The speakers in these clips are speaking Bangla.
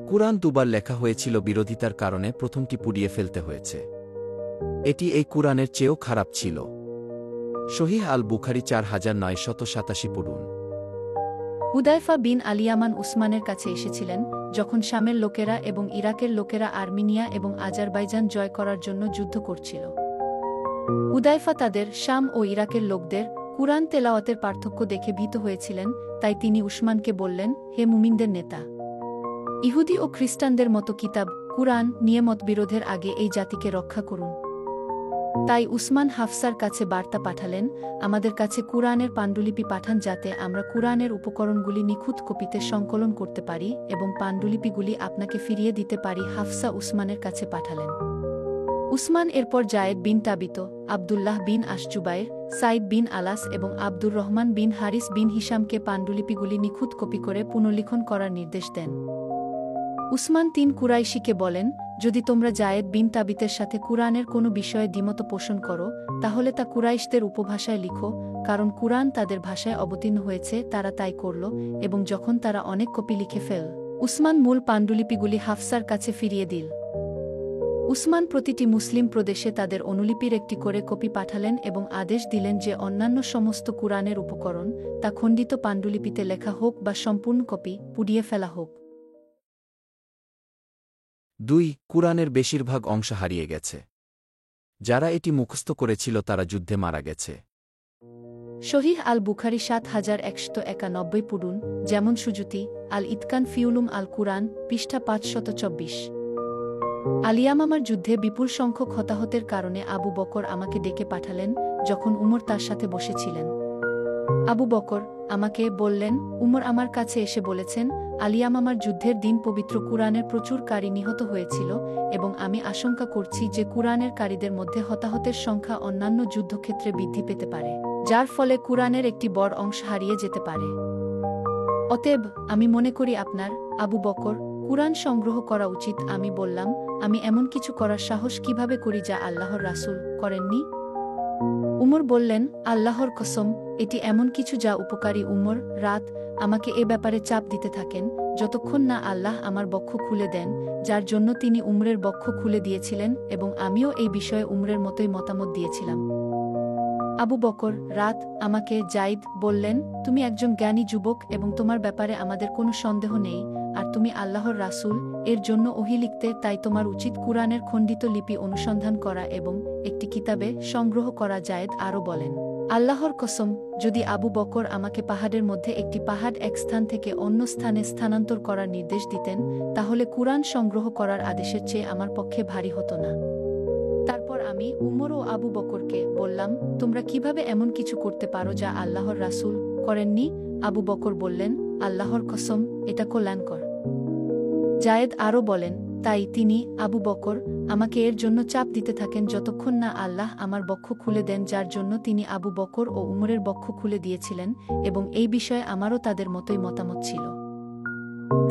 কুরআন দুবার লেখা হয়েছিল বিরোধিতার কারণে প্রথমটি পুড়িয়ে ফেলতে হয়েছে। এটি এই কুরআনের চেয়েও খারাপ ছিল। সহিহ আল বুখারী 4987 পড়ুন। হুদায়ফা বিন আলিয়ামান উসমানের কাছে এসেছিলেন যখন শামের লোকেরা এবং ইরাকের লোকেরা আর্মেনিয়া এবং আজারবাইজান জয় করার জন্য যুদ্ধ করছিল। হুদায়ফা তাদের শাম ও ইরাকের লোকদের কুরআন তেলাওয়াতের পার্থক্য দেখে ভীত হয়েছিলেন, তাই তিনি উসমানকে বললেন, হে মুমিনদের নেতা, ইহুদি ও খ্রিস্টানদের মতো কিতাব কুরআন নিয়ে মতবিরোধের আগে এই জাতিকে রক্ষা করুন। তাই উসমান হাফসার কাছে বার্তা পাঠালেন, আমাদের কাছে কুরআনের পাণ্ডুলিপি পাঠান যাতে আমরা কুরআনের উপকরণগুলি নিখুঁত কপিতে সংকলন করতে পারি এবং পাণ্ডুলিপিগুলি আপনাকে ফিরিয়ে দিতে পারি। হাফসা উসমানের কাছে পাঠালেন। উসমান এরপর জায়েদ বিন তাবিত, আবদুল্লাহ বিন আশজুবাইর, সাইদ বিন আলাস এবং আব্দুর রহমান বিন হারিস বিন হিশামকে পাণ্ডুলিপিগুলি নিখুঁত কপি করে পুনর্লিখন করার নির্দেশ দেন। উসমান ৩ কুরাইশিকে বলেন, যদি তোমরা জায়েদ বিন তাবিতের সাথে কুরআনের কোনো বিষয়ে দ্বিমত পোষণ করো, তাহলে তা কুরাইশদের উপভাষায় লিখো, কারণ কুরআন তাদের ভাষায় অবতীর্ণ হয়েছে। তারা তাই করল, এবং যখন তারা অনেক কপি লিখে ফেল, উসমান মূল পাণ্ডুলিপিগুলি হাফসার কাছে ফিরিয়ে দিল। উসমান প্রতিটি মুসলিম প্রদেশে তাদের অনুলিপির একটি করে কপি পাঠালেন এবং আদেশ দিলেন যে অন্যান্য সমস্ত কুরআনের উপকরণ, তা খণ্ডিত পাণ্ডুলিপিতে লেখা হোক বা সম্পূর্ণ কপি, পুড়িয়ে ফেলা হোক। ২ কুরআনের বেশিরভাগ অংশ হারিয়ে গেছে। যারা এটি মুখস্থ করেছিল তারা যুদ্ধে মারা গেছে। সহিহ আল বুখারী ৭১৯১ পড়ুন। যেমন সুজুতি, আল ইতকান ফিউলুম আল কুরআন, পৃষ্ঠা ৫২৪। আলিয়ামামার যুদ্ধে বিপুল সংখ্যক হতাহতের কারণে আবু বকর আমাকে ডেকে পাঠালেন যখন উমর তার সাথে বসেছিলেন। আবু বকর আমাকে বললেন, উমর আমার কাছে এসে বলেছেন, আলিয়ামামার যুদ্ধের দিন পবিত্র কুরআনের প্রচুর কারী নিহত হয়েছিল এবং আমি আশঙ্কা করছি যে কুরআনের কারীদের মধ্যে হতাহতের সংখ্যা অন্যান্য যুদ্ধক্ষেত্রে বৃদ্ধি পেতে পারে, যার ফলে কুরআনের একটি বড় অংশ হারিয়ে যেতে পারে। অতএব আমি মনে করি আপনার, আবু বকর, কুরআন সংগ্রহ করা উচিত। আমি বললাম, আমি এমন কিছু করার সাহস কিভাবে করি যা আল্লাহর রাসূল করেননি? উমর বললেন, আল্লাহর কসম, এটি এমন কিছু যা উপকারী। উমর রাত আমাকে এ ব্যাপারে চাপ দিতে থাকেন যতক্ষণ না আল্লাহ আমার বক্ষ খুলে দেন, যার জন্য তিনি উমরের বক্ষ খুলে দিয়েছিলেন এবং আমিও এই বিষয়ে উমরের মতোই মতামত দিয়েছিলাম। আবু বকর রাত আমাকে জাইদ বললেন, তুমি একজন জ্ঞানী যুবক এবং তোমার ব্যাপারে আমাদের কোনো সন্দেহ নেই, আর তুমি আল্লাহর রাসূল এর জন্য ওহী লিখতে, তাই তোমার উচিত কুরআনের খণ্ডিত লিপি অনুসন্ধান করা এবং একটি কিতাবে সংগ্রহ করা। জায়েদ আরও বলেন, আল্লাহর কসম, যদি আবু বকর আমাকে পাহাড়ের মধ্যে একটি পাহাড় এক স্থান থেকে অন্য স্থানে স্থানান্তর করার নির্দেশ দিতেন, তাহলে কুরআন সংগ্রহ করার আদেশের চেয়ে আমার পক্ষে ভারী হতো না। তারপর আমি উমর ও আবু বকরকে বললাম, তোমরা কিভাবে এমন কিছু করতে পারো যা আল্লাহর রাসূল করেননি? আবু বকর বললেন, আল্লাহর কসম, এটা কল্যাণকর। জায়েদ আরও বলেন, তাই তিনি, আবু বকর, আমাকে এর জন্য চাপ দিতে থাকেন যতক্ষণ না আল্লাহ আমার বক্ষ খুলে দেন, যার জন্য তিনি আবু বকর ও উমরের বক্ষ খুলে দিয়েছিলেন, এবং এই বিষয়ে আমারও তাদের মতোই মতামত ছিল।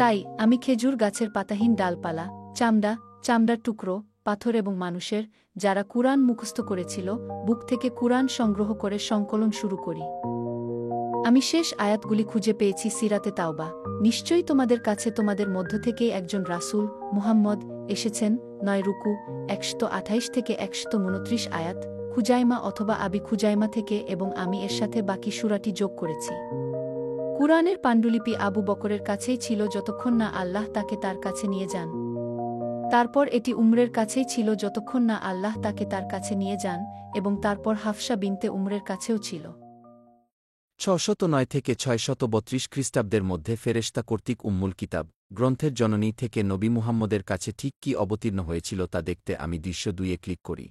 তাই আমি খেজুর গাছের পাতাহীন ডালপালা, চামড়ার টুকরো, পাথর এবং মানুষের, যারা কুরআন মুখস্থ করেছিল, বুক থেকে কুরআন সংগ্রহ করে সংকলন শুরু করি। আমি শেষ আয়াতগুলি খুঁজে পেয়েছি সিরাতে তাওবা। নিশ্চয়ই তোমাদের কাছে তোমাদের মধ্য থেকেই একজন রাসূল, মুহাম্মদ, এসেছেন। ৯ রুকু ১২৮ থেকে ১২৯ আয়াত, খুজাইমা অথবা আবি খুজাইমা থেকে, এবং আমি এর সাথে বাকি সূরাটি যোগ করেছি। কুরআনের পাণ্ডুলিপি আবু বকরের কাছেই ছিল যতক্ষণ না আল্লাহ তাকে তার কাছে নিয়ে যান। তারপর এটি উমরের কাছেই ছিল যতক্ষণ না আল্লাহ তাকে তার কাছে নিয়ে যান, এবং তারপর হাফসা বিনতে উমরের কাছেও ছিল। ৬০৯ থেকে ৬৩২ খ্রিস্টাব্দের মধ্যে ফেরেশতা কর্তৃক উম্মুল কিতাব গ্রন্থের জননী থেকে নবী মুহাম্মদের কাছে ঠিক কি অবতীর্ণ হয়েছিল তা দেখতে আমি দৃশ্য ২-এ ক্লিক করি।